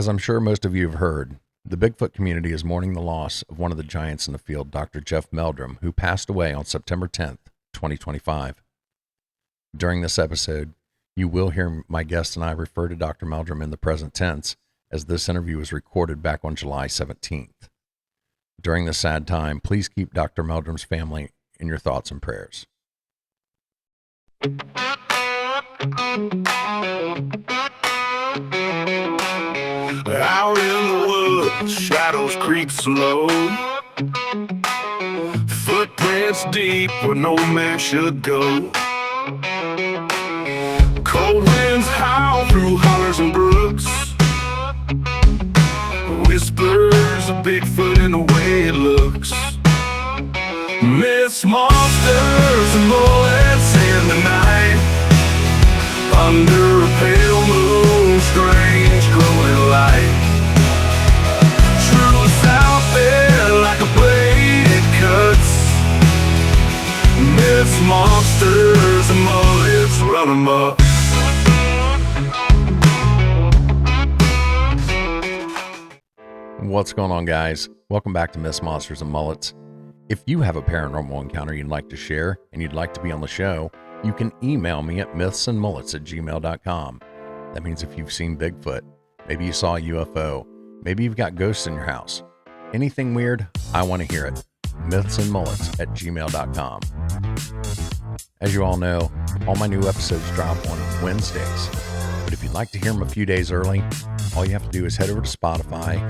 As I'm sure most of you have heard, the Bigfoot community is mourning the loss of one of the giants in the field, Dr. Jeff Meldrum, who passed away on September 10th, 2025. During this episode, you will hear my guest and I refer to Dr. Meldrum in the present tense, as this interview was recorded back on July 17th. During this sad time, please keep Dr. Meldrum's family in your thoughts and prayers. Out in the woods, shadows creep slow. Footprints deep where no man should go. Cold winds howl through hollers and brooks. Whispers of Bigfoot in the way it looks. Myths, monsters, and mullets in the night. Under a pale moon, strange glowing light. Truth out there like a blade it cuts. Myths, monsters, and mullets run amok. What's going on, guys? Welcome back to Myths, Monsters, and Mullets. If you have a paranormal encounter you'd like to share and you'd like to be on the show, you can email me at mythsandmullets@gmail.com. That means if you've seen Bigfoot, maybe you saw a UFO, maybe you've got ghosts in your house, anything weird, I want to hear it. mythsandmullets@gmail.com. As you all know, all my new episodes drop on Wednesdays. But if you'd like to hear them a few days early, all you have to do is head over to Spotify,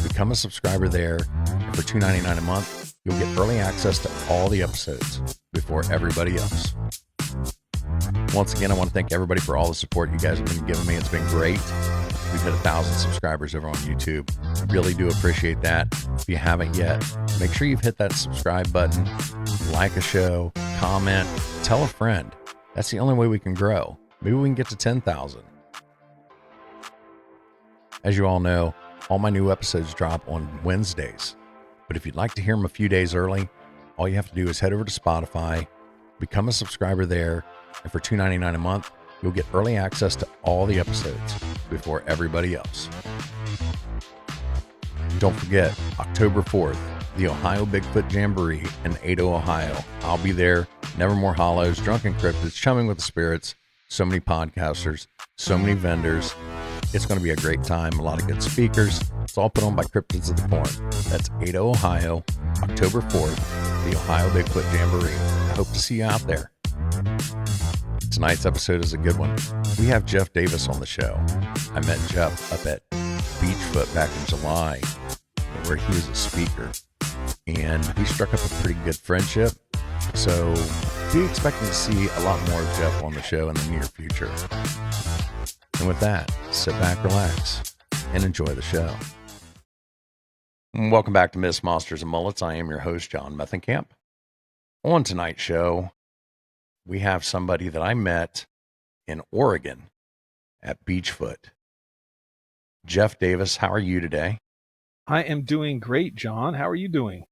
become a subscriber there, and for $2.99 a month, you'll get early access to all the episodes before everybody else. Once again, I want to thank everybody for all the support you guys have been giving me. It's been great. We've hit 1,000 subscribers over on YouTube. Really do appreciate that. If you haven't yet, make sure you've hit that subscribe button, like a show, comment, tell a friend. That's the only way we can grow. Maybe we can get to 10,000. As you all know, all my new episodes drop on Wednesdays. But if you'd like to hear them a few days early, all you have to do is head over to Spotify, become a subscriber there, and for $2.99 a month, you'll get early access to all the episodes before everybody else. Don't forget, October 4th, the Ohio Bigfoot Jamboree in Ada, Ohio. I'll be there. Nevermore Hollows, Drunken Cryptids, Chumming with the Spirits, so many podcasters, so many vendors. It's going to be a great time. A lot of good speakers. It's all put on by Cryptids of the Corn. That's Ada, Ohio, October 4th, the Ohio Bigfoot Jamboree. I hope to see you out there. Tonight's episode is a good one. We have Jeff Davis on the show. I met Jeff up at Beachfoot back in July, where he was a speaker, and we struck up a pretty good friendship. So be expecting to see a lot more of Jeff on the show in the near future. And with that, sit back, relax, and enjoy the show. Welcome back to Myths, Monsters, and Mullets. I am your host, John Methencamp. On tonight's show, we have somebody that I met in Oregon at Beachfoot. Jeff Davis, how are you today? I am doing great, John. How are you doing?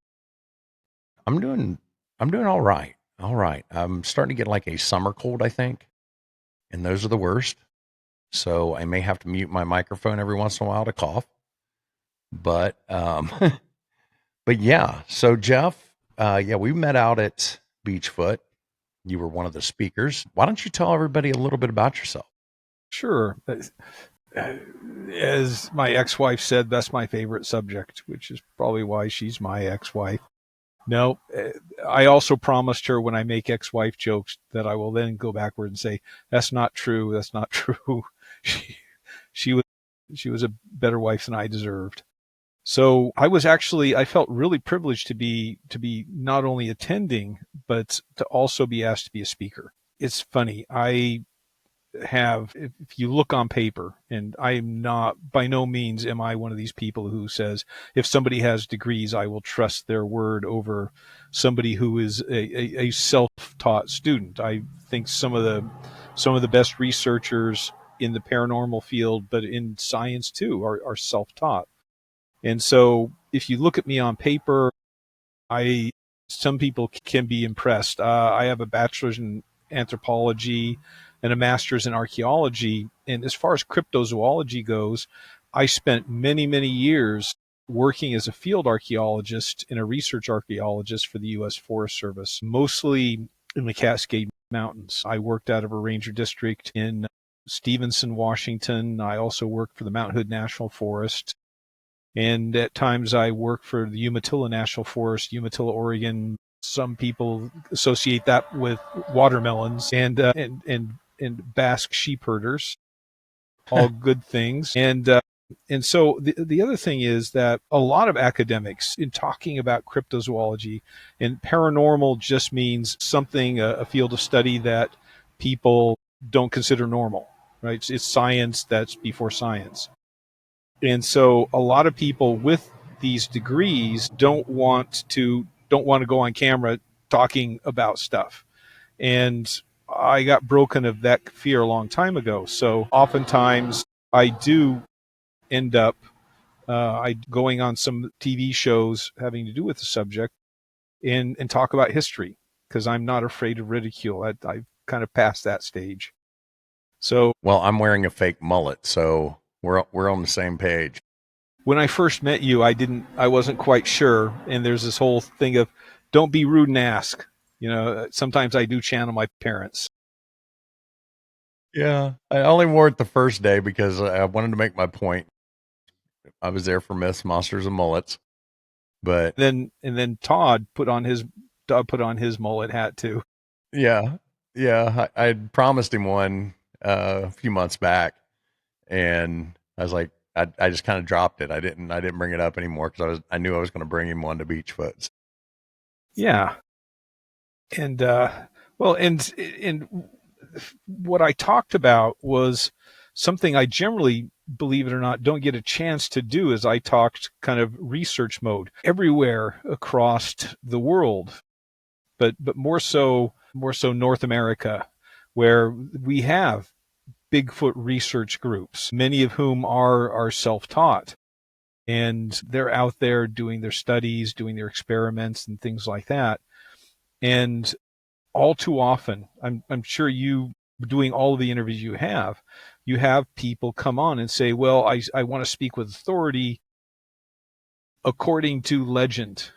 I'm doing all right. All right. I'm starting to get like a summer cold, I think. And those are the worst. So I may have to mute my microphone every once in a while to cough. But but yeah. So Jeff, we met out at Beachfoot. You were one of the speakers. Why don't you tell everybody a little bit about yourself? Sure. As my ex-wife said, that's my favorite subject, which is probably why she's my ex-wife. No, I also promised her when I make ex-wife jokes that I will then go backward and say, that's not true. That's not true. She was a better wife than I deserved. So I felt really privileged to be not only attending, but to also be asked to be a speaker. It's funny. If you look on paper, and I'm not, by no means am I one of these people who says, if somebody has degrees, I will trust their word over somebody who is a self-taught student. I think some of the best researchers in the paranormal field, but in science too, are self-taught. And so if you look at me on paper, some people can be impressed. I have a bachelor's in anthropology and a master's in archaeology. And as far as cryptozoology goes, I spent many, many years working as a field archaeologist and a research archaeologist for the U.S. Forest Service, mostly in the Cascade Mountains. I worked out of a ranger district in Stevenson, Washington. I also worked for the Mount Hood National Forest. And at times I worked for the Umatilla National Forest, Umatilla, Oregon. Some people associate that with watermelons and Basque sheep herders, all good things. And so the other thing is that a lot of academics in talking about cryptozoology and paranormal just means something, a field of study that people don't consider normal, right? It's science that's before science. And so a lot of people with these degrees don't want to go on camera talking about stuff. And I got broken of that fear a long time ago. So oftentimes I do end up going on some TV shows having to do with the subject and talk about history because I'm not afraid of ridicule. I've kind of passed that stage. So, well, I'm wearing a fake mullet, so we're on the same page. When I first met you, I wasn't quite sure, and there's this whole thing of don't be rude and ask. Sometimes I do channel my parents. Yeah, I only wore it the first day because I wanted to make my point. I was there for Myths, Monsters, and Mullets, but then Todd put on his mullet hat too. yeah, I promised him one a few months back, and I was like, I just kind of dropped it. I didn't bring it up anymore because I knew I was going to bring him one to Beachfoot. Yeah, and and what I talked about was something I generally, believe it or not, don't get a chance to do. Is I talked kind of research mode everywhere across the world, but more so North America, where we have Bigfoot research groups, many of whom are self-taught. And they're out there doing their studies, doing their experiments and things like that. And all too often, I'm sure you, doing all of the interviews you have people come on and say, well, I want to speak with authority according to legend,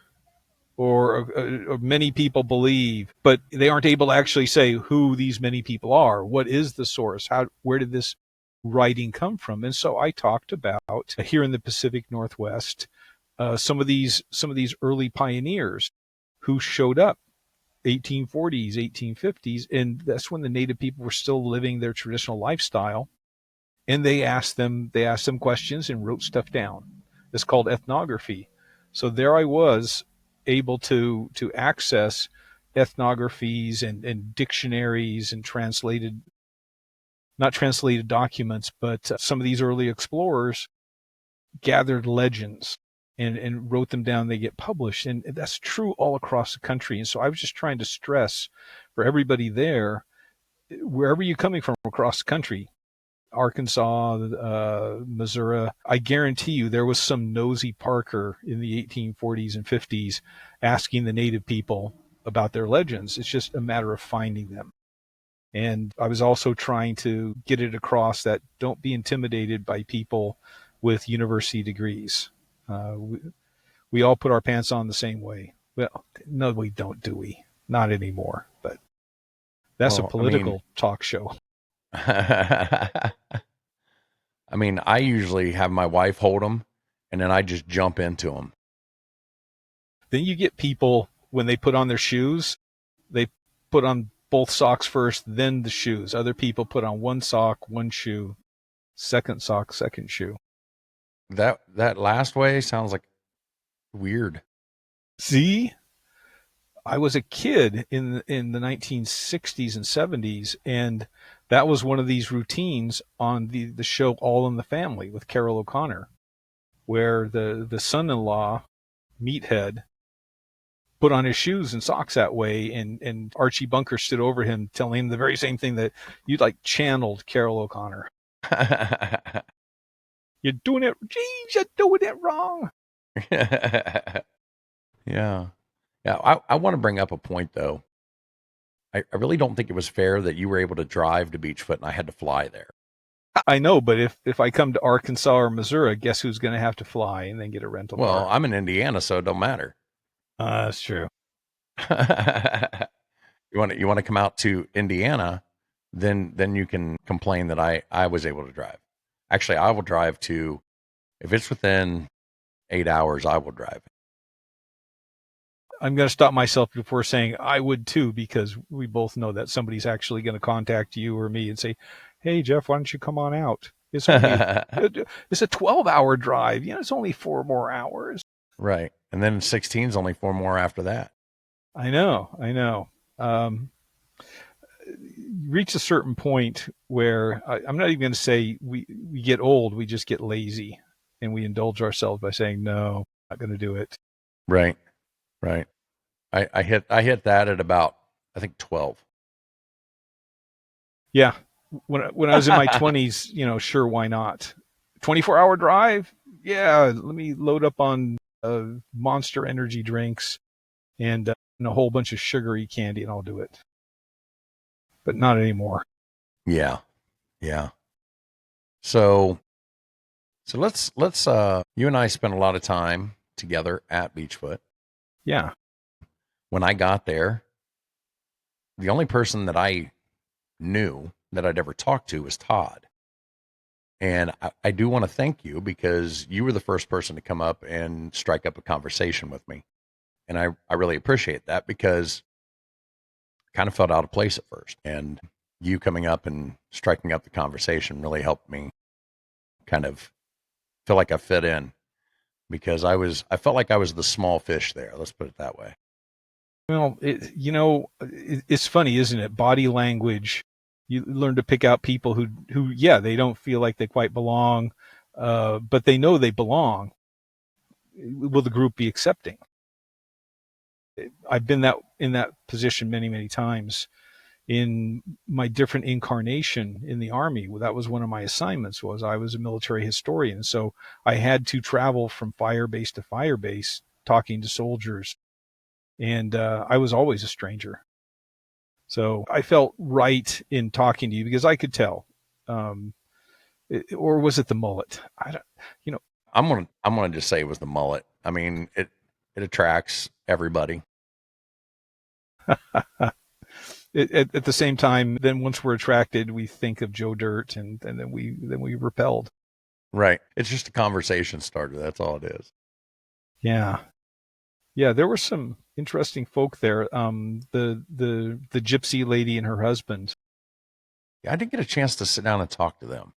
or many people believe, but they aren't able to actually say who these many people are. What is the source? Where did this writing come from? And so I talked about here in the Pacific Northwest, some of these early pioneers who showed up 1840s, 1850s, and that's when the native people were still living their traditional lifestyle. And they asked them questions and wrote stuff down. It's called ethnography. So there I was, able to access ethnographies and dictionaries and not translated documents, but some of these early explorers gathered legends and wrote them down. They get published, and that's true all across the country. And so I was just trying to stress for everybody there, wherever you're coming from across the country, Arkansas, Missouri, I guarantee you there was some nosy Parker in the 1840s and 50s asking the native people about their legends. It's just a matter of finding them. And I was also trying to get it across that don't be intimidated by people with university degrees. We all put our pants on the same way. Well, no, we don't, do we? Not anymore. But that's a political talk show. I mean, I usually have my wife hold them, and then I just jump into them. Then you get people, when they put on their shoes, they put on both socks first, then the shoes. Other people put on one sock, one shoe, second sock, second shoe. That last way sounds like weird. See? I was a kid in the 1960s and 70s, and that was one of these routines on the show All in the Family with Carol O'Connor, where the son-in-law, Meathead, put on his shoes and socks that way, and Archie Bunker stood over him telling him the very same thing that you'd like channeled Carol O'Connor. You're doing it, geez, you're doing it wrong. Yeah. I want to bring up a point, though. I really don't think it was fair that you were able to drive to Beachfoot and I had to fly there. I know, but if I come to Arkansas or Missouri, guess who's going to have to fly and then get a rental Well, car? I'm in Indiana, so it don't matter. That's true. You want to come out to Indiana, then you can complain that I was able to drive. Actually, I will drive to, if it's within 8 hours, I will drive. I'm going to stop myself before saying I would too, because we both know that somebody's actually going to contact you or me and say, "Hey, Jeff, why don't you come on out? It's only it's a 12-hour drive. It's only 4 more hours." Right. And then 16 is only 4 more after that. I know. Reach a certain point where I'm not even going to say we get old. We just get lazy, and we indulge ourselves by saying, "No, I'm not going to do it." Right. Right. I hit that at about, I think, 12. Yeah, when I was in my 20s, sure, why not? 24-hour drive? Yeah, let me load up on Monster energy drinks and a whole bunch of sugary candy, and I'll do it. But not anymore. Yeah. Yeah. So let's you and I spent a lot of time together at Beachfoot. Yeah. When I got there, the only person that I knew that I'd ever talked to was Todd. And I do want to thank you because you were the first person to come up and strike up a conversation with me. And I really appreciate that because I kind of felt out of place at first. And you coming up and striking up the conversation really helped me kind of feel like I fit in because I felt like I was the small fish there. Let's put it that way. Well, it's funny, isn't it? Body language. You learn to pick out people who, yeah, they don't feel like they quite belong, but they know they belong. Will the group be accepting? I've been in that position many, many times in my different incarnation in the Army. That was one of my assignments. Was I was a military historian, so I had to travel from fire base to fire base, talking to soldiers, and I was always a stranger. So I felt right in talking to you because I could tell. Or was it the mullet? I don't, you know. I'm gonna just say it was the mullet. I mean, it attracts everybody. At the same time, then once we're attracted, we think of Joe Dirt, and then we repelled. Right. It's just a conversation starter. That's all it is. Yeah, yeah. There were some interesting folk there. The gypsy lady and her husband. Yeah, I didn't get a chance to sit down and talk to them.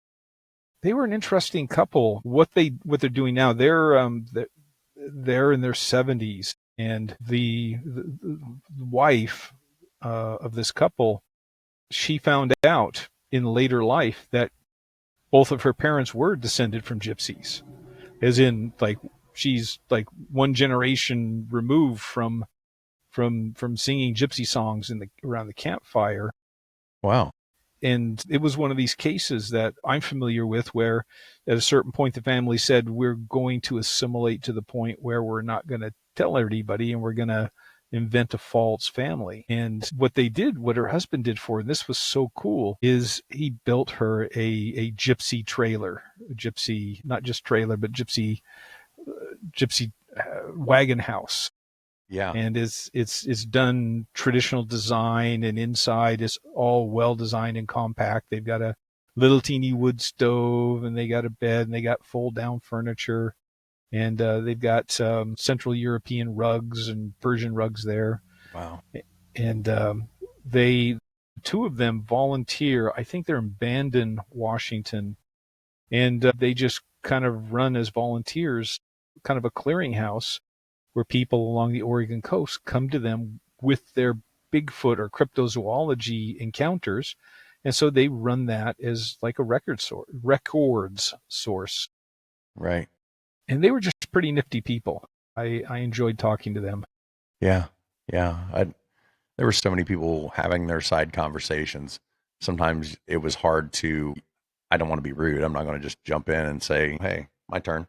They were an interesting couple. What they're doing now, they're in their 70s, and the wife of this couple, she found out in later life that both of her parents were descended from gypsies, as in like she's like one generation removed from singing gypsy songs around the campfire. Wow. And it was one of these cases that I'm familiar with where at a certain point the family said, we're going to assimilate to the point where we're not going to tell anybody and we're going to invent a false family. And what her husband did for her, and this was so cool, is he built her a gypsy trailer, a gypsy, not just trailer, but gypsy wagon house. Yeah. And it's done traditional design, and inside is all well designed and compact. They've got a little teeny wood stove, and they got a bed, and they got fold down furniture, and they've got Central European rugs and Persian rugs there. Wow. And two of them volunteer. I think they're in Bandon, Washington, and they just kind of run as volunteers, kind of a clearinghouse where people along the Oregon coast come to them with their Bigfoot or cryptozoology encounters. And so they run that as like a records source. Right. And they were just pretty nifty people. I enjoyed talking to them. Yeah. Yeah. There were so many people having their side conversations. Sometimes it was hard to, I don't want to be rude. I'm not going to just jump in and say, hey, my turn.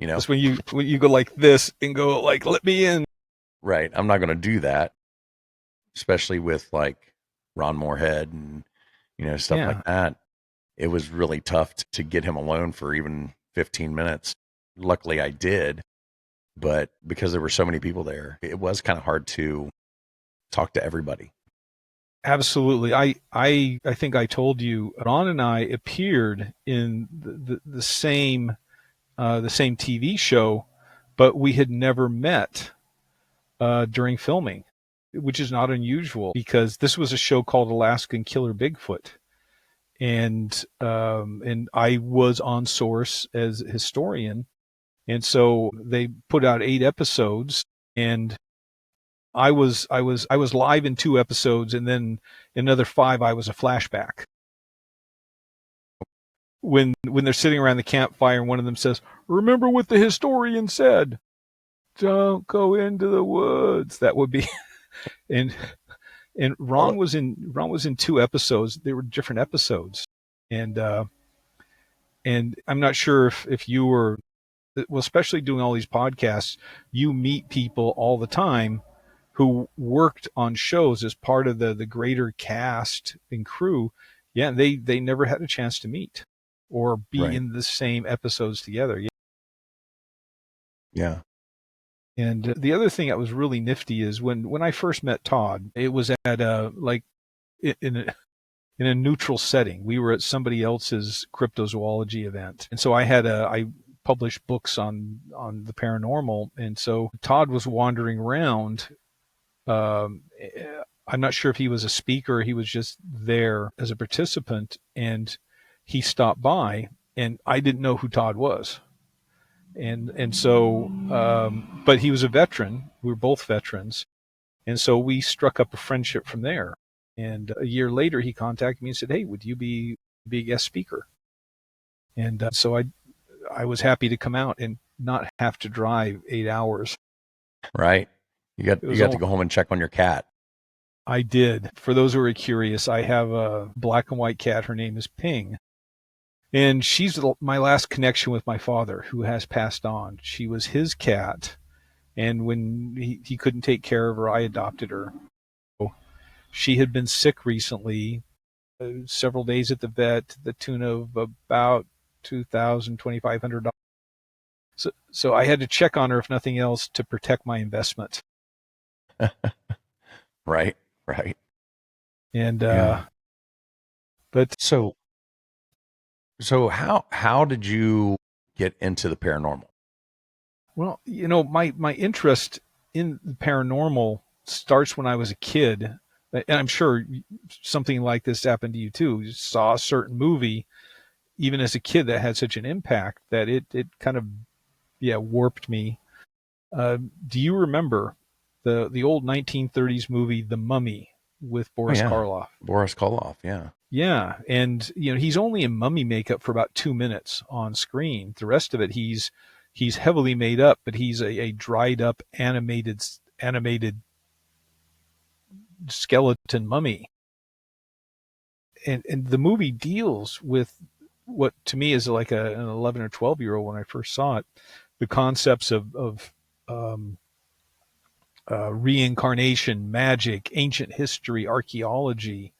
That's when you go like this and go like, let me in. Right. I'm not going to do that, especially with like Ron Moorhead and, stuff like that. it was really tough to get him alone for even 15 minutes. Luckily I did, but because there were so many people there, it was kind of hard to talk to everybody. Absolutely. I think I told you, Ron and I appeared in the same TV show, but we had never met during filming, which is not unusual because this was a show called Alaskan Killer Bigfoot, and I was on source as a historian, and so they put out 8 episodes, and I was live in 2 episodes, and then another 5 I was a flashback. When they're sitting around the campfire and one of them says, "Remember what the historian said? Don't go into the woods." That would be, and Ron was in 2 episodes. They were different episodes, and I'm not sure if you were, well, especially doing all these podcasts, you meet people all the time who worked on shows as part of the greater cast and crew. Yeah, they never had a chance to meet or be Right. in the same episodes together. Yeah. And the other thing that was really nifty is when I first met Todd, it was at in a neutral setting. We were at somebody else's cryptozoology event, and so I published books on the paranormal, and so Todd was wandering around. I'm not sure if he was a speaker or he was just there as a participant, and he stopped by, and I didn't know who Todd was. And so, but he was a veteran. We were both veterans. And so we struck up a friendship from there. And a year later, he contacted me and said, "Hey, would you be a guest speaker?" And so I was happy to come out and not have to drive 8 hours. Right. You got to go home and check on your cat. I did. For those who are curious, I have a black and white cat. Her name is Ping. And she's my last connection with my father, who has passed on. She was his cat. And when he couldn't take care of her, I adopted her. She had been sick recently, several days at the vet, to the tune of about $2,000, $2,500. So I had to check on her, if nothing else, to protect my investment. Right. And yeah. but so how did you get into the paranormal? Well, my interest in the paranormal starts when I was a kid. And I'm sure something like this happened to you too. You saw a certain movie, even as a kid, that had such an impact that it kind of, warped me. Do you remember the old 1930s movie, The Mummy, with Boris Karloff? Boris Karloff, yeah. Yeah, and he's only in mummy makeup for about 2 minutes on screen. The rest of it, he's heavily made up, but he's a dried up animated skeleton mummy. And the movie deals with what to me is like an 11 or 12-year-old when I first saw it, the concepts of reincarnation, magic, ancient history, archaeology.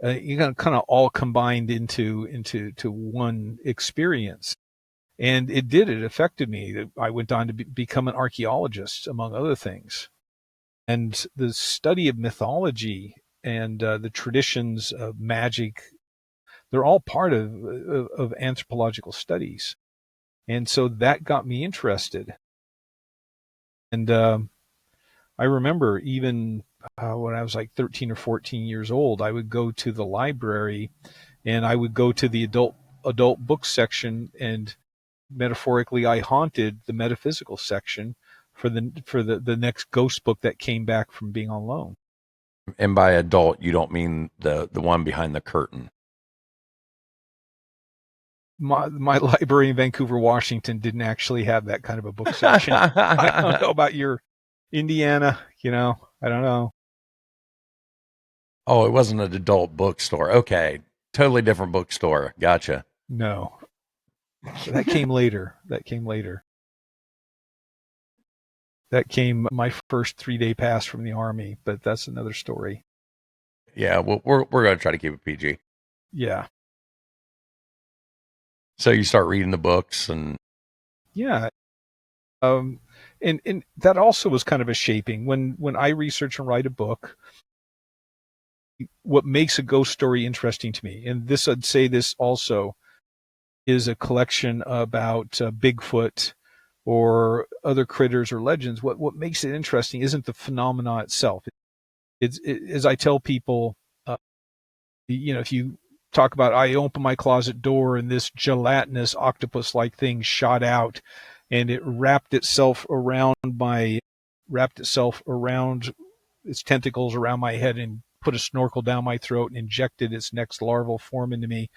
You got kind of all combined into one experience. And it affected me. I went on to become an archaeologist, among other things. And the study of mythology and the traditions of magic, they're all part of anthropological studies. And so that got me interested. And I remember even when I was like 13 or 14 years old, I would go to the library and I would go to the adult book section, and metaphorically I haunted the metaphysical section for the next ghost book that came back from being on loan. And by adult, you don't mean the one behind the curtain. My library in Vancouver, Washington didn't actually have that kind of a book section. I don't know about your Indiana, I don't know. Oh, it wasn't an adult bookstore. Okay. Totally different bookstore. Gotcha. No. That came later. That came my first 3-day pass from the Army, but that's another story. Yeah, well, we're going to try to keep it PG. Yeah. So you start reading the books and Yeah. Um, and that also was kind of a shaping. When I research and write a book, what makes a ghost story interesting to me, and this I'd say this also is a collection about Bigfoot or other critters or legends. What makes it interesting isn't the phenomena itself. As I tell people, if you talk about, I opened my closet door and this gelatinous octopus-like thing shot out, and it wrapped itself around its tentacles around my head and put a snorkel down my throat and injected its next larval form into me.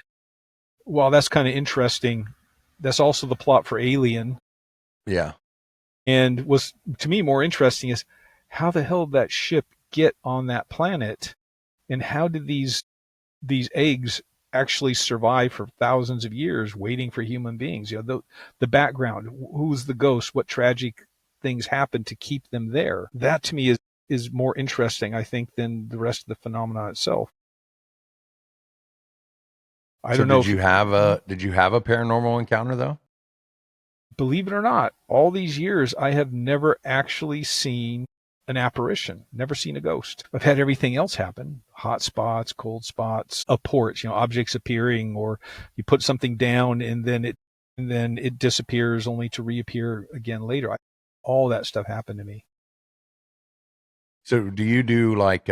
While that's kind of interesting, that's also the plot for Alien. yeah. And was to me more interesting is how the hell did that ship get on that planet, and how did these eggs actually survive for thousands of years waiting for human beings? The background, who's the ghost, what tragic things happened to keep them there. That to me is more interesting, I think, than the rest of the phenomena itself. I don't know. Did you have a paranormal encounter though? Believe it or not, all these years I have never actually seen an apparition, never seen a ghost. I've had everything else happen: hot spots, cold spots, apports, objects appearing, or you put something down and then it disappears only to reappear again later. All that stuff happened to me. So do you do like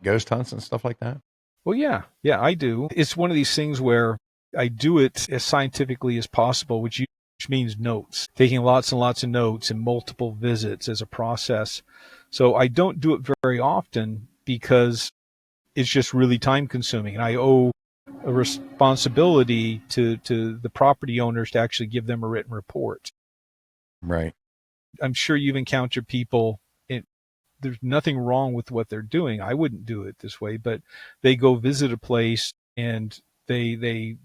ghost hunts and stuff like that? Well, yeah, I do. It's one of these things where I do it as scientifically as possible, which means notes, taking lots and lots of notes and multiple visits as a process. So I don't do it very often because it's just really time consuming. And I owe a responsibility to the property owners to actually give them a written report. Right. I'm sure you've encountered people. There's nothing wrong with what they're doing. I wouldn't do it this way, but they go visit a place and they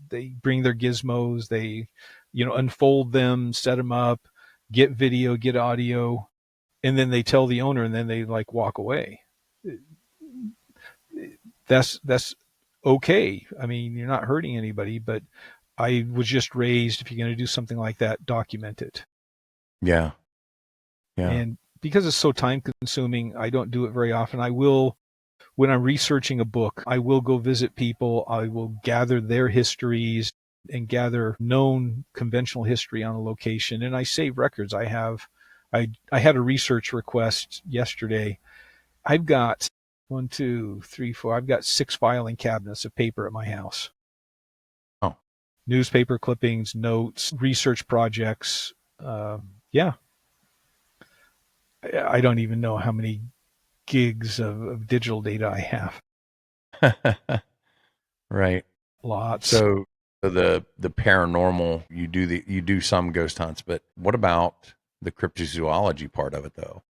bring their gizmos, they unfold them, set them up, get video, get audio, and then they tell the owner, and then they like walk away. That's okay. I mean, you're not hurting anybody, but I was just raised, if you're going to do something like that, document it. Yeah. Yeah. And because it's so time consuming, I don't do it very often. I will, when I'm researching a book, I will go visit people. I will gather their histories and gather known conventional history on a location. And I save records. I had a research request yesterday. I've got 1, 2, 3, 4. I've got 6 filing cabinets of paper at my house. Oh. Newspaper clippings, notes, research projects. Yeah. I don't even know how many gigs of digital data I have. Right. Lots. So the paranormal, you do some ghost hunts, but what about the cryptozoology part of it though?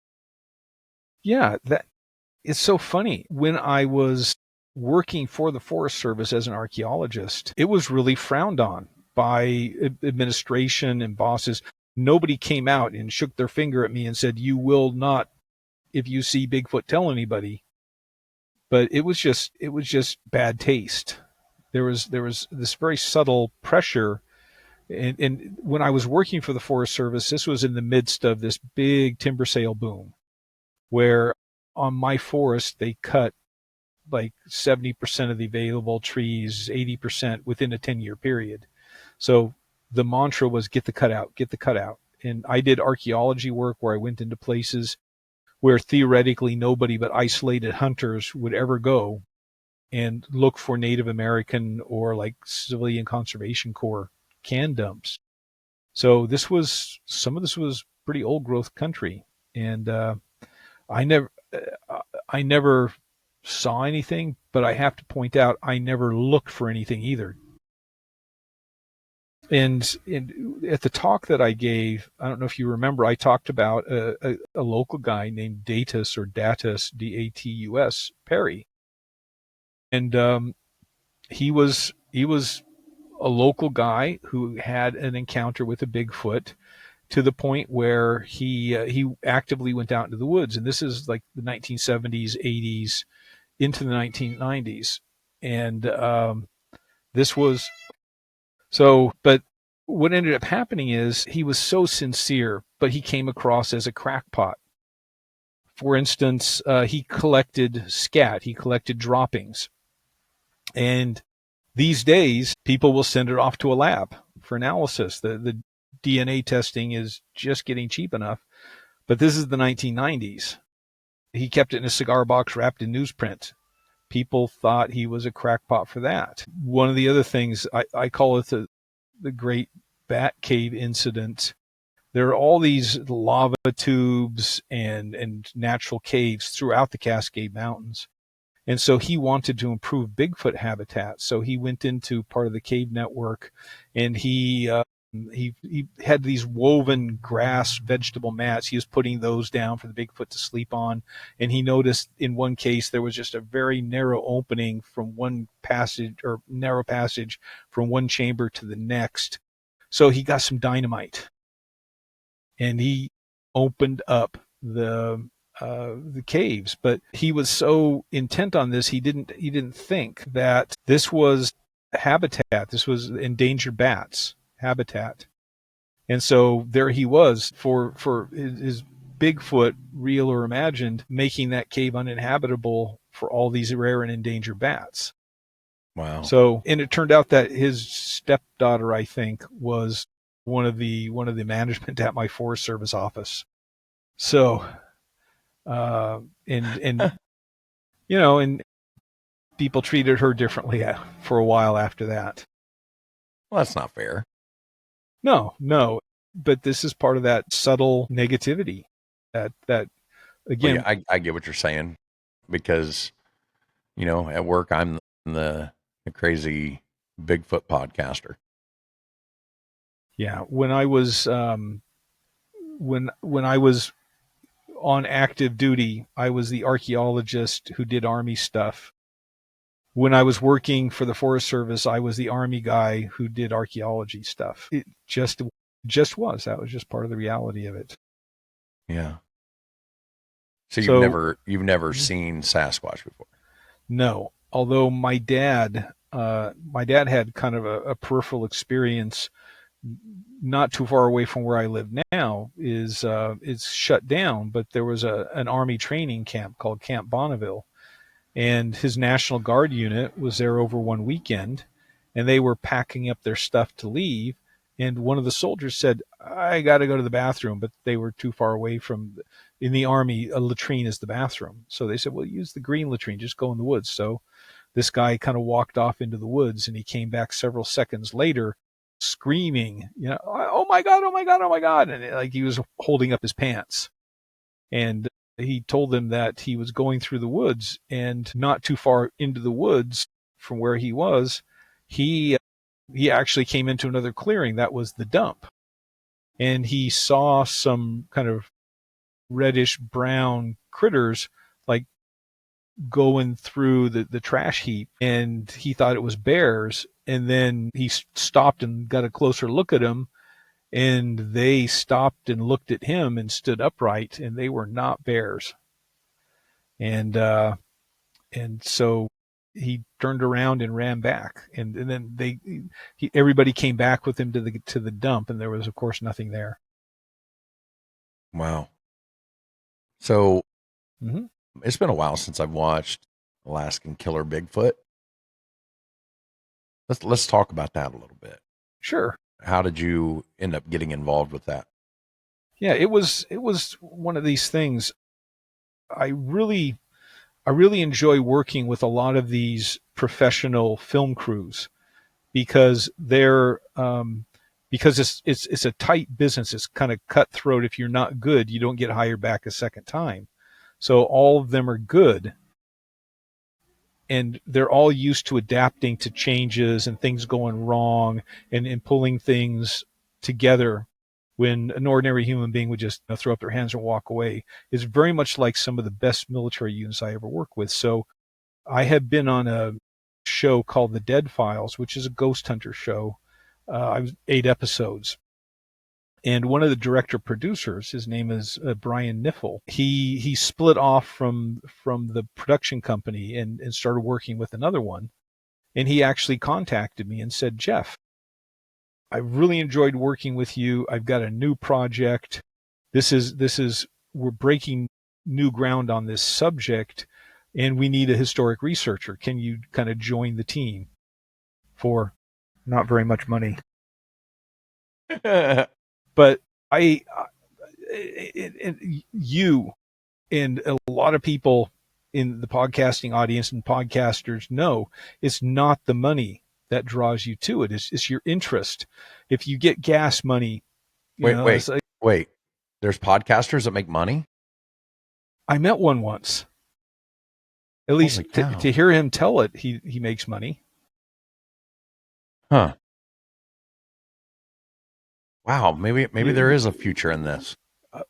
Yeah, that it's so funny. When I was working for the Forest Service as an archaeologist, it was really frowned on by administration and bosses. Nobody came out and shook their finger at me and said, "You will not, if you see Bigfoot, tell anybody." But it was just bad taste. There was this very subtle pressure. And when I was working for the Forest Service, this was in the midst of this big timber sale boom, where on my forest they cut like 70% of the available trees, 80% within a 10-year period. So the mantra was get the cut out, get the cut out. And I did archaeology work where I went into places where theoretically nobody but isolated hunters would ever go and look for Native American or like civilian conservation corps can dumps. So some of this was pretty old growth country. And I never saw anything, but I have to point out I never looked for anything either. And at the talk that I gave, I don't know if you remember, I talked about a local guy named Datus, Datus, Perry. And he was a local guy who had an encounter with a Bigfoot to the point where he actively went out into the woods. And this is like the 1970s, 80s, into the 1990s. And This was so, but what ended up happening is he was so sincere, but he came across as a crackpot. For instance, he collected scat, he collected droppings. And these days, people will send it off to a lab for analysis. The DNA testing is just getting cheap enough. But this is the 1990s. He kept it in a cigar box wrapped in newsprint. People thought he was a crackpot for that. One of the other things, I call it the Great Bat Cave Incident. There are all these lava tubes and natural caves throughout the Cascade Mountains. And so he wanted to improve Bigfoot habitat. So he went into part of the cave network, and he had these woven grass vegetable mats. He was putting those down for the Bigfoot to sleep on. And he noticed in one case there was just a very narrow opening from one passage, or narrow passage from one chamber to the next. So he got some dynamite, and he opened up the caves. But he was so intent on this, he didn't think that this was habitat. This was endangered bats habitat. And so there he was for his Bigfoot, real or imagined, making that cave uninhabitable for all these rare and endangered bats. Wow. So, and it turned out that his stepdaughter, I think, was one of the management at my Forest Service office. So, and you know, and people treated her differently for a while after that. Well, that's not fair. No, but this is part of that subtle negativity that again. Well, yeah, I get what you're saying, because, you know, at work I'm the crazy Bigfoot podcaster. Yeah, when I was when I was on active duty, I was the archaeologist who did Army stuff. When I was working for the Forest Service, I was the Army guy who did archaeology stuff. It just was. That was just part of the reality of it. Yeah. So you've never seen Sasquatch before? No. Although my dad had kind of a peripheral experience not too far away from where I live now. Is shut down, but there was an Army training camp called Camp Bonneville. And his National Guard unit was there over one weekend, and they were packing up their stuff to leave. And one of the soldiers said, "I got to go to the bathroom," but they were too far away from. In the Army, a latrine is the bathroom. So they said, "Well, use the green latrine. Just go in the woods." So this guy kind of walked off into the woods, and he came back several seconds later, screaming, you know, "Oh my God, oh my God, oh my God!" And like he was holding up his pants. And he told them that he was going through the woods, and not too far into the woods from where he was, he actually came into another clearing that was the dump. And he saw some kind of reddish brown critters like going through the trash heap, and he thought it was bears. And then he stopped and got a closer look at them, and they stopped and looked at him and stood upright, and they were not bears. And so he turned around and ran back, and then everybody came back with him to the dump, and there was of course nothing there. Wow. So It's been a while since I've watched Alaskan Killer Bigfoot. Let's talk about that a little bit. Sure. How did you end up getting involved with that? Yeah, it was one of these things. I really enjoy working with a lot of these professional film crews, because they're because it's a tight business. It's kind of cutthroat. If you're not good, you don't get hired back a second time. So all of them are good, and they're all used to adapting to changes and things going wrong, and pulling things together when an ordinary human being would just throw up their hands and walk away. It's very much like some of the best military units I ever worked with. So I have been on a show called The Dead Files, which is a ghost hunter show. I was 8 episodes. And one of the director producers, his name is Brian Niffel. He split off from the production company and started working with another one. And he actually contacted me and said, Jeff, I really enjoyed working with you. I've got a new project. We're breaking new ground on this subject, and we need a historic researcher. Can you kind of join the team for not very much money? But you and a lot of people in the podcasting audience and podcasters know it's not the money that draws you to it. It's your interest. If you get gas money, Wait. There's podcasters that make money? I met one once. At least to hear him tell it, he makes money. Huh. Wow, maybe there is a future in this.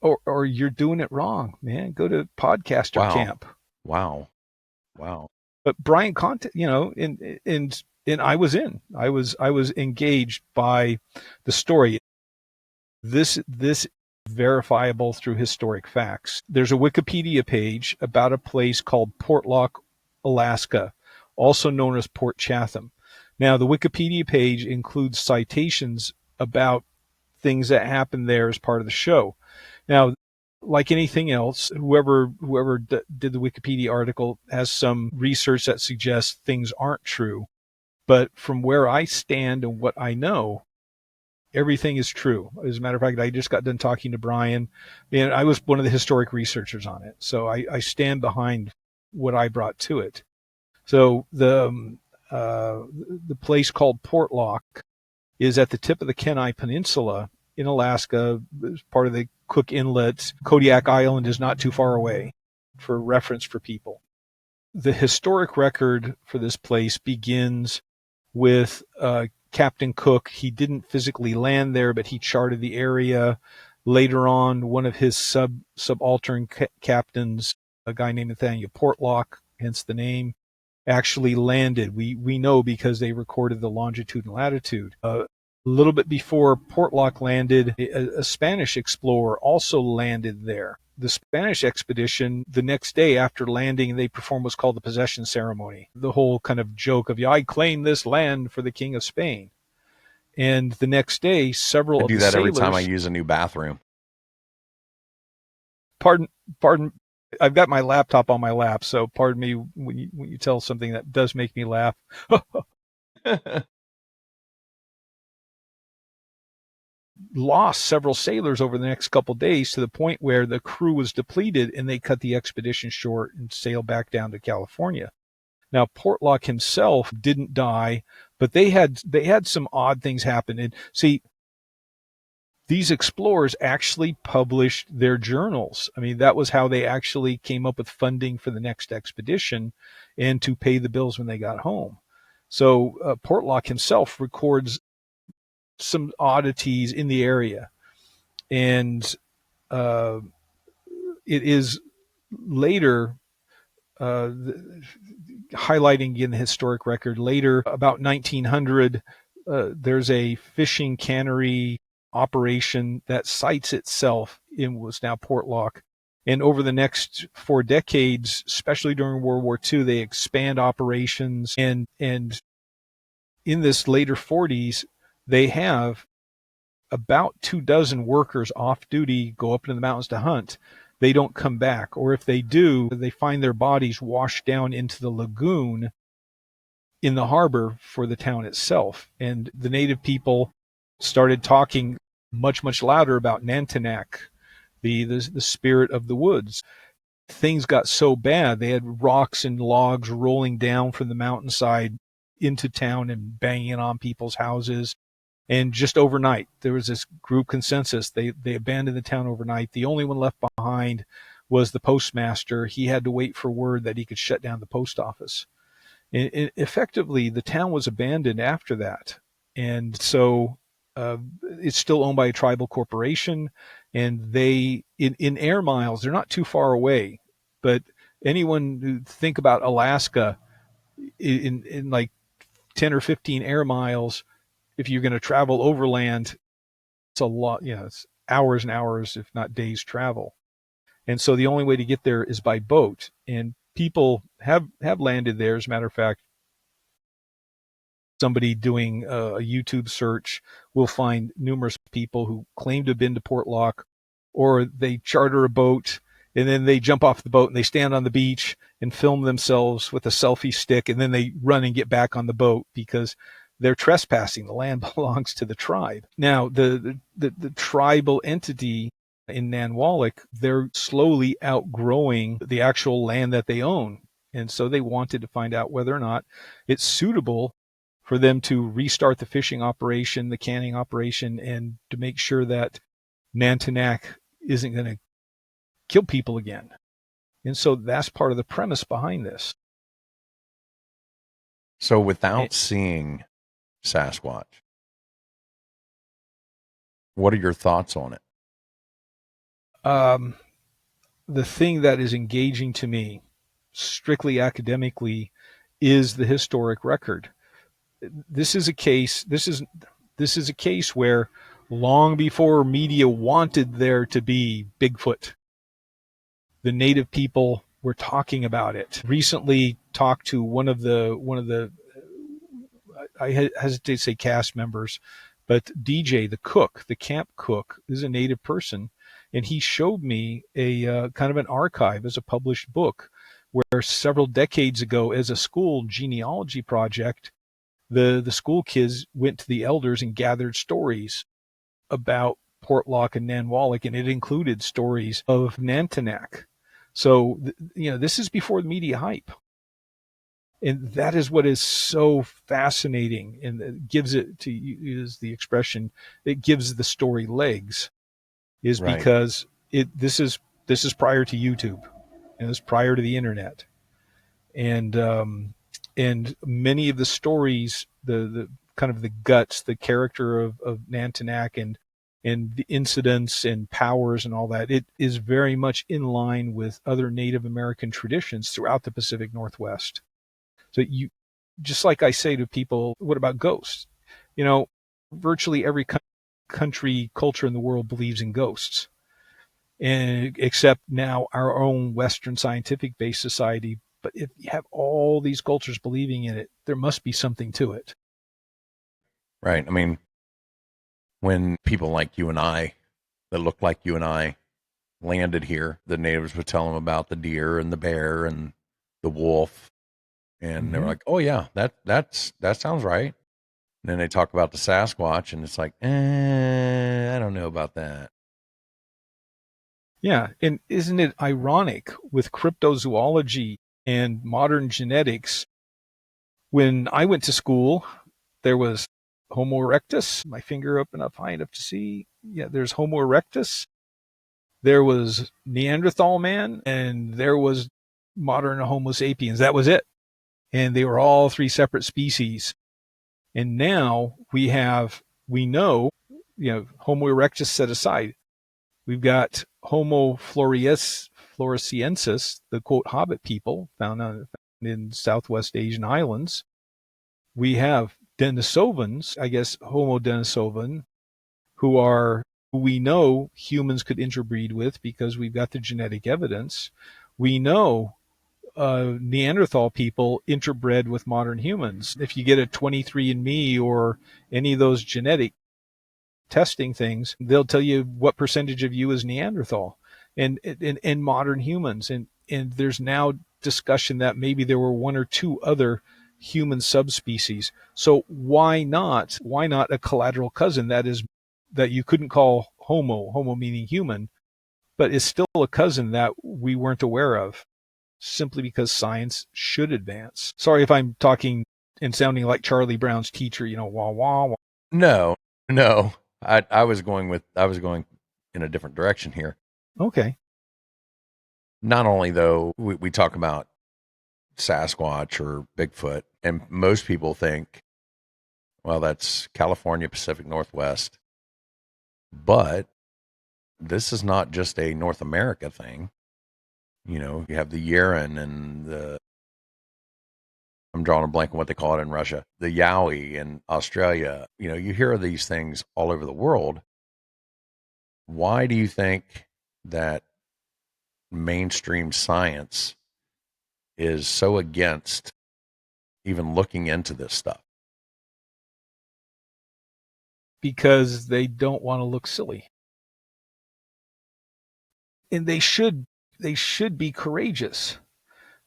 Or you're doing it wrong, man. Go to podcaster camp. Wow. But Brian and I was in. I was engaged by the story. This verifiable through historic facts. There's a Wikipedia page about a place called Portlock, Alaska, also known as Port Chatham. Now, the Wikipedia page includes citations about things that happened there as part of the show. Now, like anything else, whoever did the Wikipedia article has some research that suggests things aren't true. But from where I stand and what I know, everything is true. As a matter of fact, I just got done talking to Brian, and I was one of the historic researchers on it. So I stand behind what I brought to it. So the place called Portlock is at the tip of the Kenai Peninsula in Alaska, as part of the Cook Inlet. Kodiak Island is not too far away, for reference for people. The historic record for this place begins with Captain Cook. He didn't physically land there, but he charted the area. Later on, one of his subaltern captains, a guy named Nathaniel Portlock, hence the name, actually landed. We know because they recorded the longitude and latitude. A little bit before Portlock landed, a Spanish explorer also landed there. The Spanish expedition, the next day after landing, they performed what's called the possession ceremony. The whole kind of joke of, I claim this land for the King of Spain. And the next day, several of the sailors... I do that every time I use a new bathroom. Pardon. I've got my laptop on my lap, so pardon me when you tell something that does make me laugh. Lost several sailors over the next couple of days, to the point where the crew was depleted and they cut the expedition short and sailed back down to California. Now, Portlock himself didn't die, but they had some odd things happen. And see, these explorers actually published their journals. I mean, that was how they actually came up with funding for the next expedition and to pay the bills when they got home. So Portlock himself records some oddities in the area. And it is later, highlighting in the historic record, later, about 1900, there's a fishing cannery operation that sites itself in what's now Portlock. And over the next 4 decades, especially during World War II, they expand operations. And in this later 40s, they have about 24 workers off duty, go up into the mountains to hunt. They don't come back. Or if they do, they find their bodies washed down into the lagoon in the harbor for the town itself. And the native people started talking much, much louder about Nantanac, the spirit of the woods. Things got so bad, they had rocks and logs rolling down from the mountainside into town and banging on people's houses. And just overnight, there was this group consensus. They abandoned the town overnight. The only one left behind was the postmaster. He had to wait for word that he could shut down the post office. And effectively, the town was abandoned after that. And so it's still owned by a tribal corporation. And they, in air miles, they're not too far away. But anyone who think about Alaska in like 10 or 15 air miles, if you're going to travel overland, it's a lot, it's hours and hours, if not days travel. And so the only way to get there is by boat. And people have landed there. As a matter of fact, Somebody doing a YouTube search will find numerous people who claim to have been to Portlock, or they charter a boat and then they jump off the boat and they stand on the beach and film themselves with a selfie stick, and then they run and get back on the boat because they're trespassing. The land belongs to the tribe. Now, the tribal entity in Nantanac, they're slowly outgrowing the actual land that they own. And so they wanted to find out whether or not it's suitable for them to restart the fishing operation, the canning operation, and to make sure that Nantanac isn't going to kill people again. And so that's part of the premise behind this. So without seeing Sasquatch, what are your thoughts on it? The thing that is engaging to me, strictly academically, is the historic record. This is a case. This is a case where, long before media wanted there to be Bigfoot, the native people were talking about it. Recently, talked to one of the I hesitate to say cast members, but DJ, the cook, the camp cook, is a native person, and he showed me a kind of an archive as a published book, where several decades ago, as a school genealogy project, the school kids went to the elders and gathered stories about Portlock and Nantanac, and it included stories of Nantanac. So, this is before the media hype. And that is what is so fascinating, and it gives it, to use the expression, it gives the story legs, is Right. because this is prior to YouTube, and it's prior to the internet, and many of the stories, the kind of the guts, the character of Nantanac and the incidents and powers and all that, it is very much in line with other Native American traditions throughout the Pacific Northwest. So just like I say to people, what about ghosts? Virtually every country, culture in the world believes in ghosts, and except now our own Western scientific-based society. But if you have all these cultures believing in it, there must be something to it. Right. I mean, when people like you and I, that look like you and I, landed here, the natives would tell them about the deer and the bear and the wolf. And they were like, "Oh yeah, that sounds right." And then they talk about the Sasquatch, and it's like, I don't know about that. Yeah, and isn't it ironic with cryptozoology and modern genetics? When I went to school, there was Homo erectus, my finger up and up high enough to see. Yeah, there's Homo erectus. There was Neanderthal man, and there was modern Homo sapiens. That was it. And they were all three separate species. And now we know, Homo erectus set aside. We've got Homo floresiensis, the quote hobbit people found in Southwest Asian islands. We have Denisovans, I guess Homo denisovan, who we know humans could interbreed with because we've got the genetic evidence. We know Neanderthal people interbred with modern humans. If you get a 23andMe or any of those genetic testing things, they'll tell you what percentage of you is Neanderthal and modern humans. And there's now discussion that maybe there were one or two other human subspecies. So why not a collateral cousin that you couldn't call homo meaning human, but is still a cousin that we weren't aware of, simply because science should advance. Sorry if I'm talking and sounding like Charlie Brown's teacher, wah, wah, wah. No. I was going in a different direction here. Okay. Not only though, we talk about Sasquatch or Bigfoot, and most people think, well, that's California, Pacific Northwest. But this is not just a North America thing. You have the Yeren and I'm drawing a blank on what they call it in Russia, the Yowie in Australia. You hear of these things all over the world. Why do you think that mainstream science is so against even looking into this stuff? because they don't want to look silly. And they should be courageous.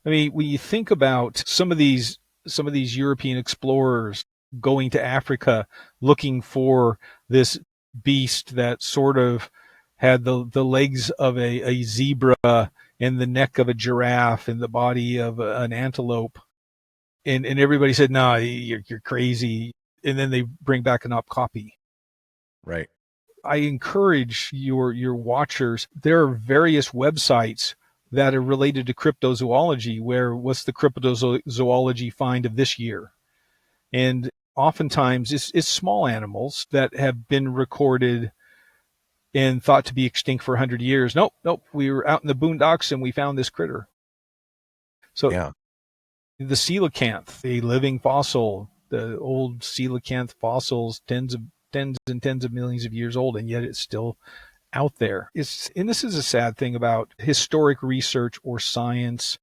I mean, when you think about some of these European explorers going to Africa looking for this beast that sort of had the legs of a zebra and the neck of a giraffe and the body of an antelope, and everybody said, "No, you're crazy," and then they bring back an up copy. Right. I encourage your watchers. There are various websites that are related to cryptozoology, where what's the cryptozoology find of this year? And oftentimes it's small animals that have been recorded and thought to be extinct for 100 years. Nope, we were out in the boondocks and we found this critter. So Yeah. the coelacanth, a living fossil, the old coelacanth fossils, tens and tens of millions of years old, and yet it's still out there. And this is a sad thing about historic research or science,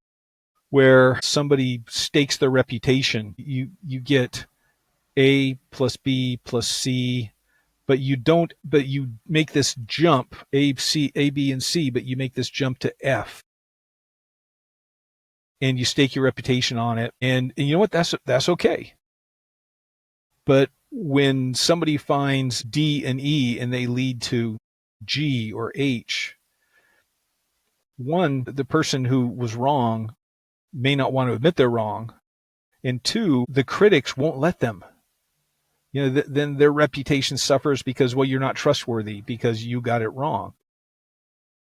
where somebody stakes their reputation. You get A plus B plus C, but you make this jump, A, B, and C, but you make this jump to F. And you stake your reputation on it. And you know what? That's okay. But when somebody finds D and E and they lead to G or H, one, the person who was wrong may not want to admit they're wrong. And two, the critics won't let them. Then their reputation suffers because, well, you're not trustworthy because you got it wrong.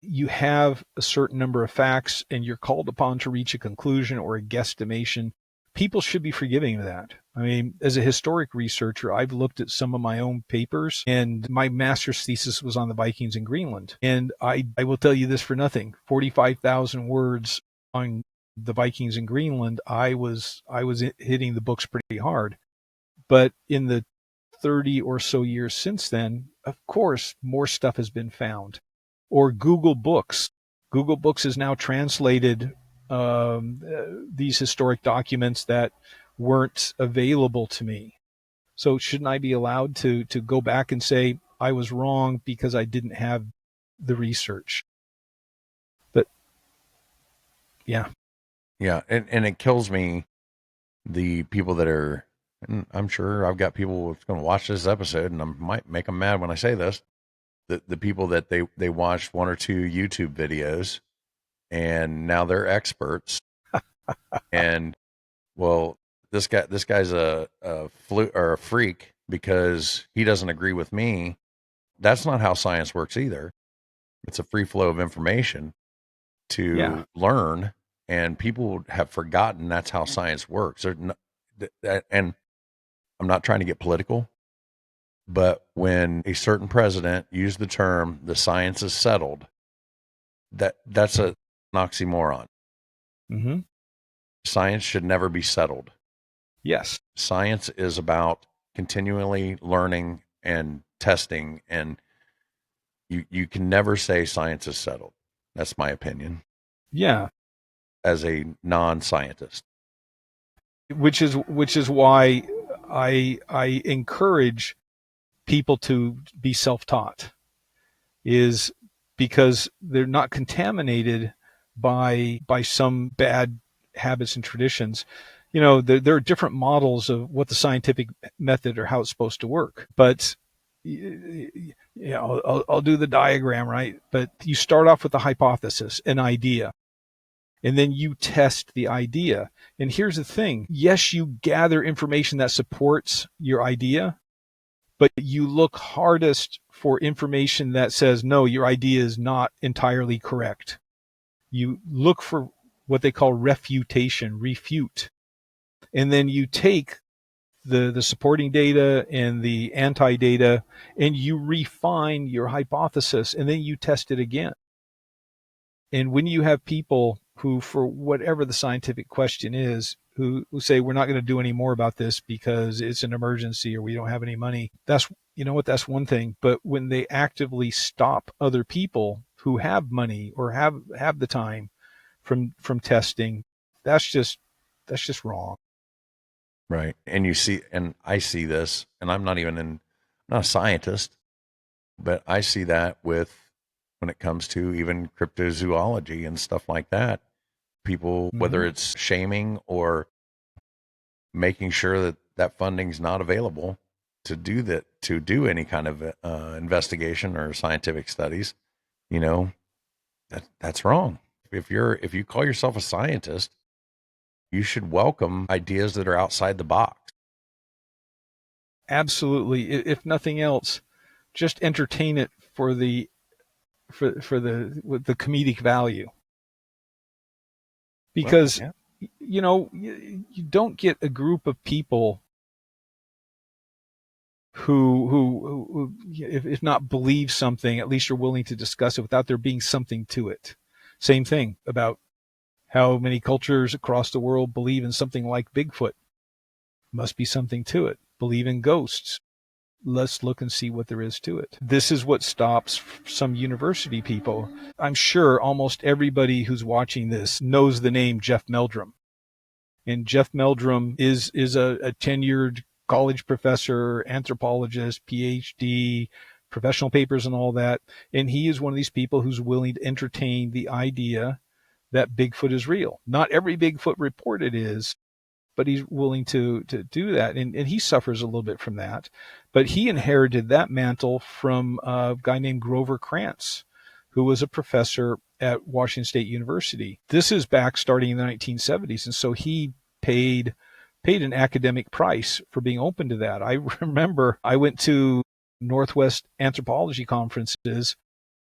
You have a certain number of facts and you're called upon to reach a conclusion or a guesstimation. People should be forgiving of that. I mean, as a historic researcher, I've looked at some of my own papers, and my master's thesis was on the Vikings in Greenland. And I will tell you this for nothing, 45,000 words on the Vikings in Greenland. I was hitting the books pretty hard. But in the 30 or so years since then, of course, more stuff has been found. Or Google Books. Google Books has now translated these historic documents that weren't available to me. So shouldn't I be allowed to go back and say I was wrong because I didn't have the research? But yeah. Yeah. And it kills me, the people that are, and I'm sure I've got people that's going to watch this episode, and I might make them mad when I say this. The people that they watched one or two YouTube videos and now they're experts. And well, this guy's a fluke or a freak because he doesn't agree with me. That's not how science works either. It's a free flow of information to learn, and people have forgotten that's how science works. And I'm not trying to get political, but when a certain president used the term "the science is settled," that's an oxymoron. Mm-hmm. Science should never be settled. Yes. Science is about continually learning and testing, and you can never say science is settled. That's my opinion. Yeah. As a non-scientist. Which is why I encourage people to be self-taught, is because they're not contaminated by some bad habits and traditions. There are different models of what the scientific method or how it's supposed to work. But I'll do the diagram, right? But you start off with a hypothesis, an idea, and then you test the idea. And here's the thing. Yes, you gather information that supports your idea, but you look hardest for information that says, no, your idea is not entirely correct. You look for what they call refutation, refute. And then you take the supporting data and the anti-data and you refine your hypothesis, and then you test it again. And when you have people who, for whatever the scientific question is, who say, we're not going to do any more about this because it's an emergency or we don't have any money, that's one thing. But when they actively stop other people who have money or have the time from testing, that's just wrong. Right. And you see, and I see this, and I'm not not a scientist, but I see that with when it comes to even cryptozoology and stuff like that. People, whether it's shaming or making sure that that funding's not available to do that, to do any kind of investigation or scientific studies, you know, that's wrong. If you call yourself a scientist, you should welcome ideas that are outside the box. Absolutely. If nothing else, just entertain it for the with the comedic value. Because Well, you know, you don't get a group of people who if not believe something, at least are willing to discuss it without there being something to it. Same thing about how many cultures across the world believe in something like Bigfoot. Must be something to it. Believe in ghosts. Let's look and see what there is to it. This is what stops some university people. I'm sure almost everybody who's watching this knows the name Jeff Meldrum. And Jeff Meldrum is a tenured college professor, anthropologist, PhD, professional papers and all that. And he is one of these people who's willing to entertain the idea that Bigfoot is real. Not every Bigfoot reported is, but he's willing to do that. And he suffers a little bit from that. But he inherited that mantle from a guy named Grover Krantz, who was a professor at Washington State University. This is back starting in the 1970s. And so he paid an academic price for being open to that. I remember I went to Northwest anthropology conferences,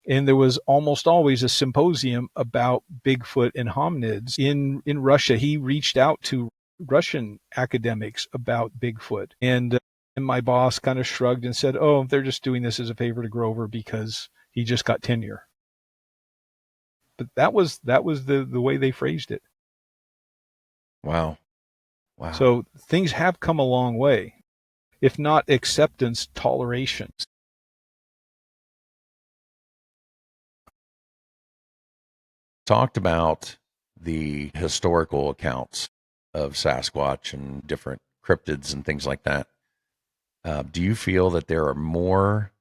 and there was almost always a symposium about Bigfoot and hominids. In Russia, he reached out to Russian academics about Bigfoot. And my boss kind of shrugged and said, oh, they're just doing this as a favor to Grover because he just got tenure. But that was the way they phrased it. Wow. So things have come a long way. If not acceptance, toleration. Talked about the historical accounts of Sasquatch and different cryptids and things like that. Do you feel that there are more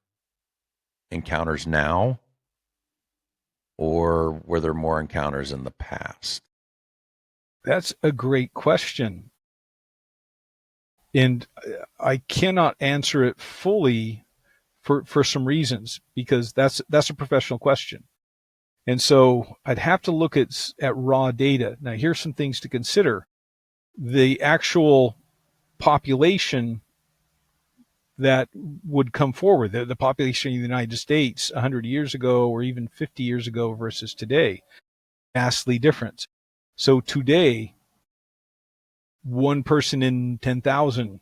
encounters now, or were there more encounters in the past? That's a great question. And I cannot answer it fully for some reasons, because that's a professional question. And so I'd have to look at raw data. Now, here's some things to consider. The actual population that would come forward, the population of the United States 100 years ago or even 50 years ago versus today, vastly different. So today, one person in 10,000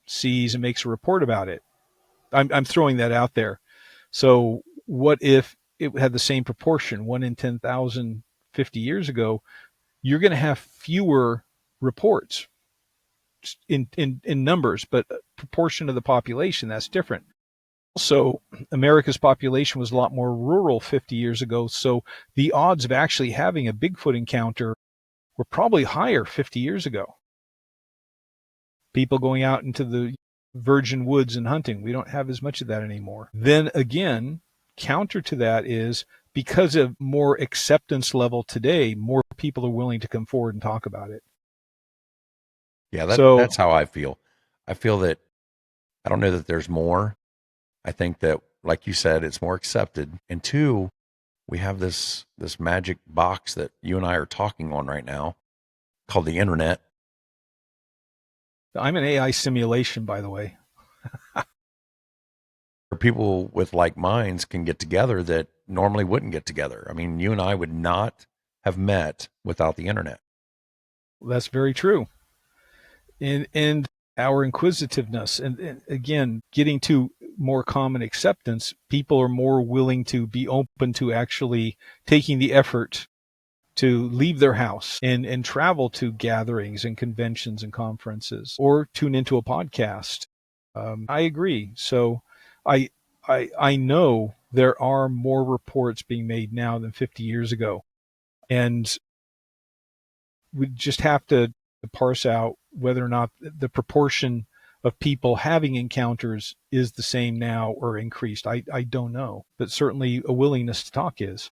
sees and makes a report about it. I'm throwing that out there. So what if it had the same proportion, 1 in 10,000 50 years ago? You're going to have fewer reports in numbers, but proportion of the population, that's different. Also, America's population was a lot more rural 50 years ago, so the odds of actually having a Bigfoot encounter were probably higher 50 years ago. People going out into the virgin woods and hunting, we don't have as much of that anymore. Then again, counter to that is because of more acceptance level today, more people are willing to come forward and talk about it. Yeah, that's how I feel. I feel that I don't know that there's more. I think that, like you said, it's more accepted. And two, we have this magic box that you and I are talking on right now called the internet. I'm an AI simulation, by the way. People with like minds can get together that normally wouldn't get together. I mean, you and I would not have met without the internet. That's very true. And our inquisitiveness, and again, getting to more common acceptance, people are more willing to be open to actually taking the effort to leave their house and travel to gatherings and conventions and conferences, or tune into a podcast. I agree. So I know there are more reports being made now than 50 years ago. And we just have to parse out whether or not the proportion of people having encounters is the same now or increased. I don't know, but certainly a willingness to talk is.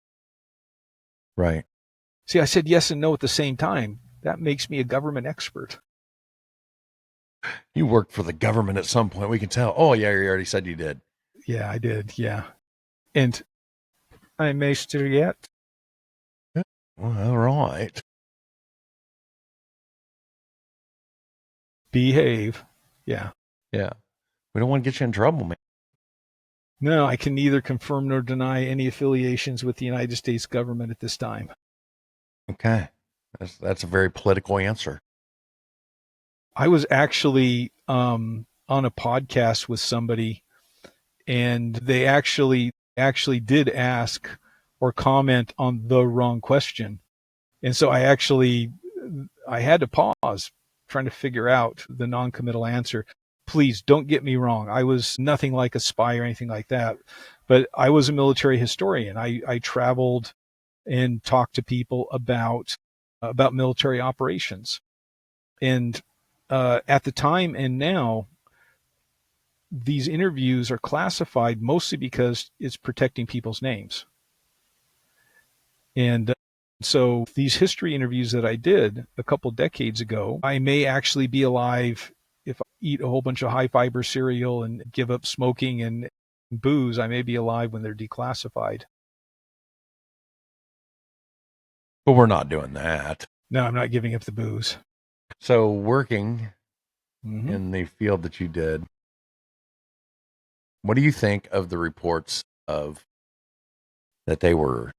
Right. See, I said yes and no at the same time. That makes me a government expert. You worked for the government at some point. We can tell. Oh, yeah, you already said you did. Yeah, I did. Yeah. And I'm master yet. Well, all right. Behave. Yeah. Yeah. We don't want to get you in trouble, man. No, I can neither confirm nor deny any affiliations with the United States government at this time. Okay. That's a very political answer. I was actually on a podcast with somebody, and they actually did ask or comment on the wrong question. And so I had to pause trying to figure out the non-committal answer. Please don't get me wrong. I was nothing like a spy or anything like that, but I was a military historian. I traveled and talked to people about military operations. And at the time and now, these interviews are classified mostly because it's protecting people's names. And so these history interviews that I did a couple decades ago, I may actually be alive if I eat a whole bunch of high fiber cereal and give up smoking and booze. I may be alive when they're declassified. But we're not doing that. No, I'm not giving up the booze. So working in the field that you did, what do you think of the reports of that they were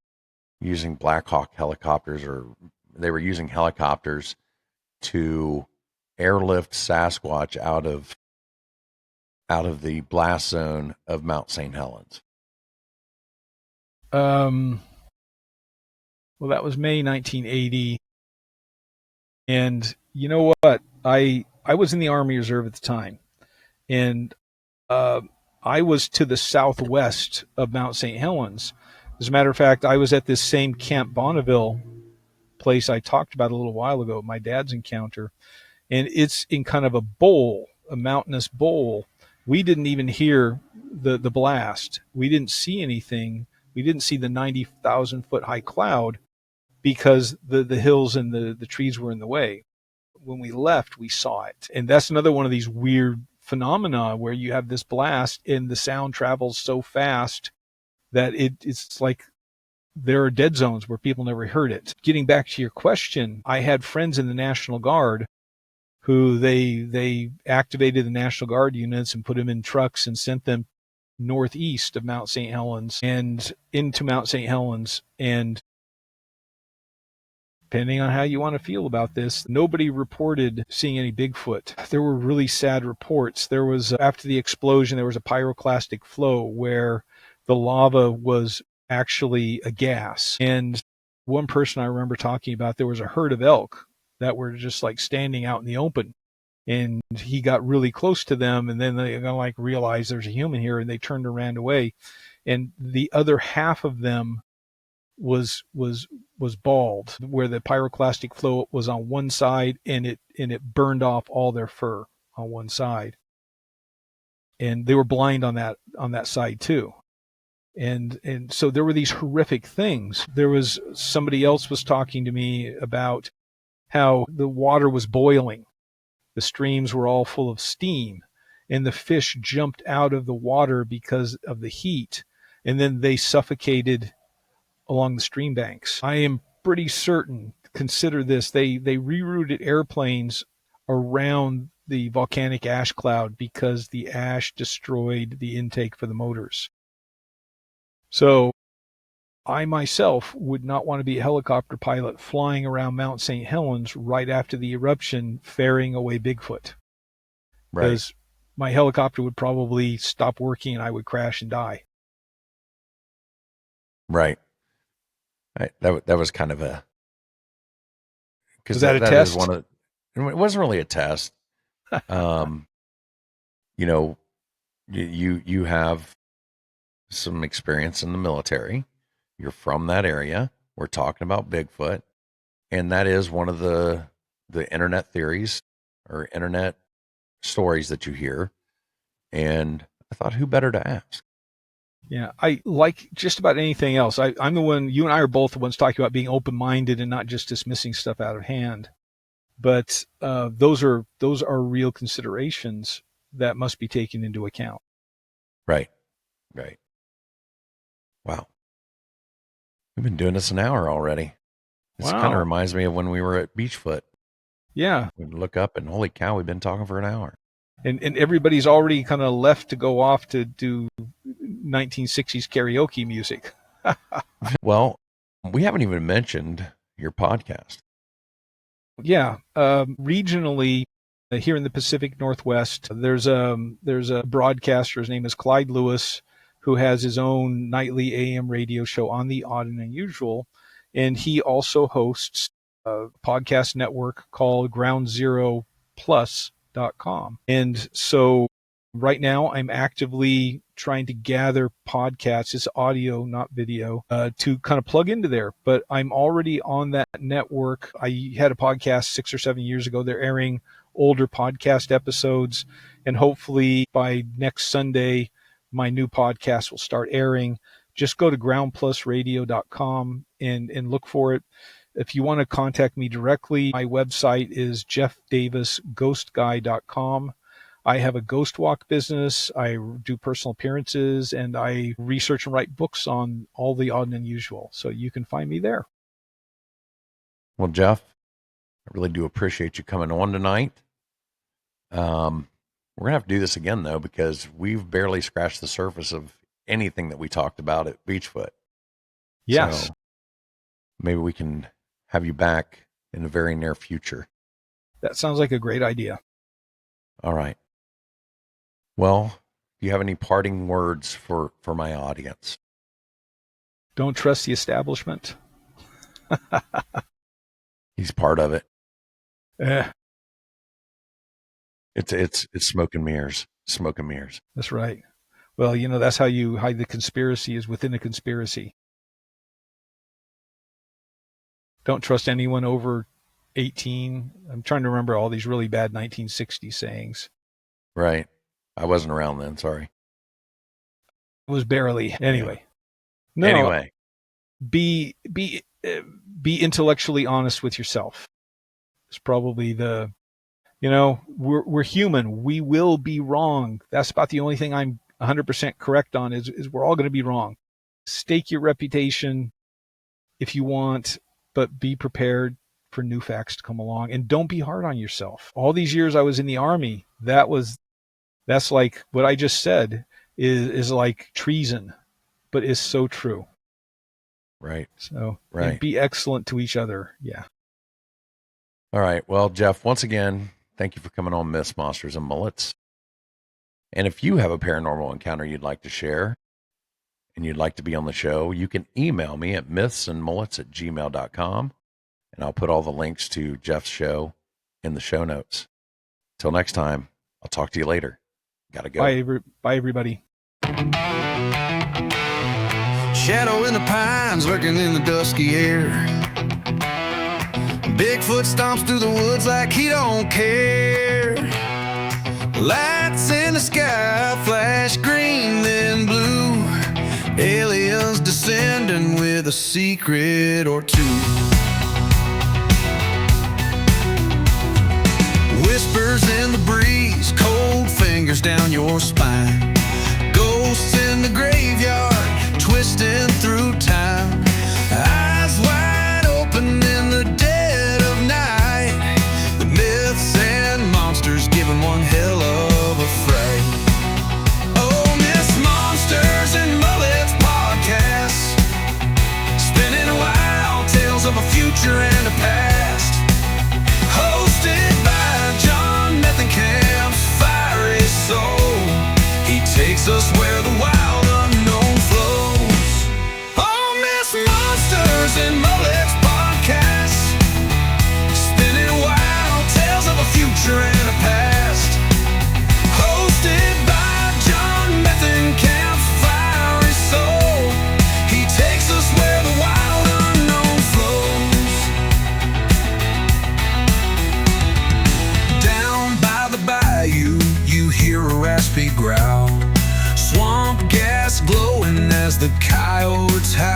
using Black Hawk helicopters, or they were using helicopters to airlift Sasquatch out of the blast zone of Mount St. Helens? Well, that was May 1980. And you know what? I was in the Army Reserve at the time. And I was to the southwest of Mount St. Helens. As a matter of fact, I was at this same Camp Bonneville place I talked about a little while ago, my dad's encounter. And it's in kind of a bowl, a mountainous bowl. We didn't even hear the blast. We didn't see anything. We didn't see the 90,000 foot high cloud because the hills and the trees were in the way. When we left, we saw it. And that's another one of these weird phenomena where you have this blast and the sound travels so fast that it's like there are dead zones where people never heard it. Getting back to your question, I had friends in the National Guard who they activated the National Guard units and put them in trucks and sent them northeast of Mount St. Helens and into Mount St. Helens. And depending on how you want to feel about this, nobody reported seeing any Bigfoot. There were really sad reports. There was, after the explosion, there was a pyroclastic flow where the lava was actually a gas. And one person I remember talking about, there was a herd of elk that were just like standing out in the open. And he got really close to them, and then they like realized there's a human here, and they turned and ran away. And the other half of them was bald, where the pyroclastic flow was on one side, and it burned off all their fur on one side. And they were blind on that side too. And so there were these horrific things. There was somebody else was talking to me about how the water was boiling. The streams were all full of steam, and the fish jumped out of the water because of the heat, and then they suffocated along the stream banks. I am pretty certain, consider this, they rerouted airplanes around the volcanic ash cloud because the ash destroyed the intake for the motors. So I myself would not want to be a helicopter pilot flying around Mount St. Helens right after the eruption, ferrying away Bigfoot. Right. Because my helicopter would probably stop working and I would crash and die. Right. That was kind of a... Was that a test? It wasn't really a test. You know, you have some experience in the military. You're from that area. We're talking about Bigfoot. And that is one of the internet theories or internet stories that you hear. And I thought, who better to ask? Yeah, I like just about anything else. I'm the one, you and I are both the ones talking about being open-minded and not just dismissing stuff out of hand. But those are real considerations that must be taken into account. Right. Wow. We've been doing this an hour already. This kind of reminds me of when we were at Beachfoot. Yeah. We look up and holy cow, we've been talking for an hour. And everybody's already kind of left to go off to do 1960s karaoke music. Well, we haven't even mentioned your podcast. Yeah. Regionally, here in the Pacific Northwest, there's a broadcaster. His name is Clyde Lewis, who has his own nightly AM radio show on the Odd and Unusual. And he also hosts a podcast network called GroundZeroPlus.com. And so right now I'm actively trying to gather podcasts. It's audio, not video, to kind of plug into there. But I'm already on that network. I had a podcast 6 or 7 years ago. They're airing older podcast episodes. And hopefully by next Sunday, my new podcast will start airing. Just go to groundplusradio.com and look for it. If you want to contact me directly, my website is jeffdavisghostguy.com. I have a ghost walk business. I do personal appearances, and I research and write books on all the odd and unusual. So you can find me there. Well, Jeff, I really do appreciate you coming on tonight. We're going to have to do this again, though, because we've barely scratched the surface of anything that we talked about at Beachfoot. Yes. So maybe we can have you back in the very near future. That sounds like a great idea. All right. Well, do you have any parting words for my audience? Don't trust the establishment. He's part of it. Eh, It's smoke and mirrors. Smoke and mirrors. that's right. Well, that's how you hide the conspiracy, is within a conspiracy. Don't trust anyone over 18. I'm trying to remember all these really bad 1960s sayings. Right. I wasn't around then. Sorry. It was barely. Anyway. No, Anyway. Be intellectually honest with yourself. It's probably we're human. We will be wrong. That's about the only thing I'm 100% correct on is we're all going to be wrong. Stake your reputation if you want, but be prepared for new facts to come along, and don't be hard on yourself. All these years I was in the Army, that's like what I just said is like treason, but is so true. Right. So right. And be excellent to each other. Yeah. All right. Well, Jeff, once again, thank you for coming on Myths, Monsters and Mullets. And if you have a paranormal encounter you'd like to share and you'd like to be on the show, you can email me at mythsandmullets@gmail.com, and I'll put all the links to Jeff's show in the show notes. Till next time, I'll talk to you later. Gotta go. Bye, everybody. Shadow in the pines lurking in the dusky air. Bigfoot stomps through the woods like he don't care. Lights in the sky flash green then blue. Aliens descending with a secret or two. Whispers in the breeze, cold fingers down your spine. Ghosts in the graveyard, twisting through time. Eyes wide open in the dead of night. The myths and monsters giving one hell of a fright. Oh, Myths, Monsters and Mullets podcast, spinning wild tales of a future and a past. Hosted by John Methencamp, fiery soul. He takes us where the wild unknown flows. Oh, Myths, Monsters and Mullets podcast, spinning wild tales of a future and a past. Hosted by John Methencamp, fiery soul. He takes us where the wild unknown flows. Down by the bayou towards how